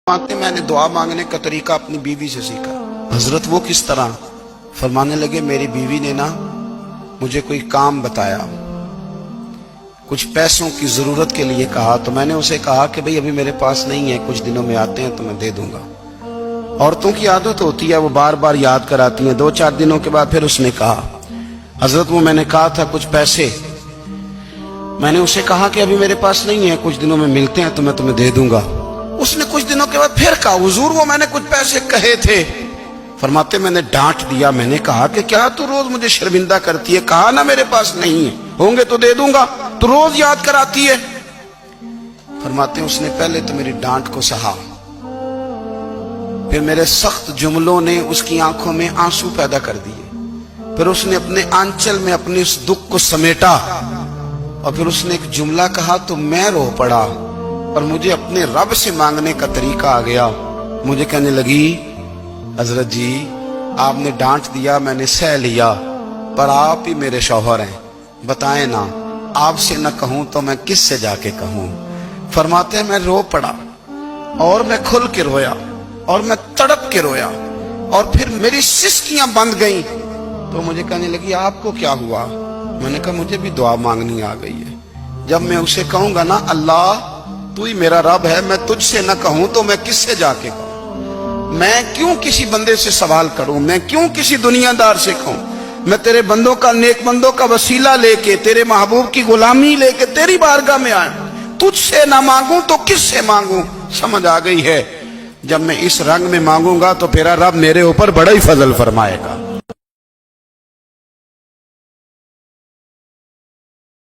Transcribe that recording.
فرماتے میں نے دعا مانگنے کا طریقہ اپنی بیوی سے سیکھا۔ حضرت وہ کس طرح؟ فرمانے لگے میری بیوی نے نا مجھے کوئی کام بتایا، کچھ پیسوں کی ضرورت کے لیے کہا، تو میں نے اسے کہا کہ بھئی ابھی میرے پاس نہیں ہے، کچھ دنوں میں آتے ہیں تو میں دے دوں گا۔ عورتوں کی عادت ہوتی ہے، وہ بار بار یاد کراتی ہیں۔ 2-4 دنوں کے بعد پھر اس نے کہا حضرت وہ میں نے کہا تھا کچھ پیسے، میں نے اسے کہا کہ ابھی میرے پاس نہیں ہے، کچھ دنوں میں ملتے ہیں تو میں تمہیں دے دوں گا۔ اس نے کچھ دنوں کے بعد پھر کہا حضور وہ میں نے کچھ پیسے کہے تھے۔ فرماتے میں نے ڈانٹ دیا، میں نے کہا کہ کیا تو روز مجھے شرمندہ کرتی ہے، کہا نا میرے پاس نہیں ہے، ہوں گے تو دے دوں گا، تو روز یاد کراتی ہے۔ فرماتے اس نے پہلے تو میری ڈانٹ کو سہا، پھر میرے سخت جملوں نے اس کی آنکھوں میں آنسو پیدا کر دیے، پھر اس نے اپنے آنچل میں اپنے اس دکھ کو سمیٹا، اور پھر اس نے ایک جملہ کہا تو میں رو پڑا، اور مجھے اپنے رب سے مانگنے کا طریقہ آ گیا۔ مجھے کہنے لگی حضرت جی آپ نے ڈانٹ دیا، میں نے سہ لیا، پر آپ ہی میرے شوہر ہیں، بتائیں نا آپ سے نہ کہوں تو میں کس سے جا کے کہوں۔ فرماتے ہیں میں رو پڑا، اور میں کھل کے رویا، اور میں تڑپ کے رویا، اور پھر میری سسکیاں بند گئیں۔ تو مجھے کہنے لگی آپ کو کیا ہوا؟ میں نے کہا مجھے بھی دعا مانگنی آ گئی ہے۔ جب میں اسے کہوں گا نا اللہ تو ہی میرا رب ہے، میں تجھ سے نہ کہوں تو میں کس سے جا کے کہوں؟ میں کیوں کسی بندے سے سوال کروں؟ میں کیوں کسی دنیا دار سے کہوں؟ میں تیرے بندوں کا، نیک بندوں کا وسیلہ لے کے، تیرے محبوب کی غلامی لے کے تیری بارگاہ میں آیا، تجھ سے نہ مانگوں تو کس سے مانگوں؟ سمجھ آ گئی ہے؟ جب میں اس رنگ میں مانگوں گا تو پھر رب میرے اوپر بڑا ہی فضل فرمائے گا۔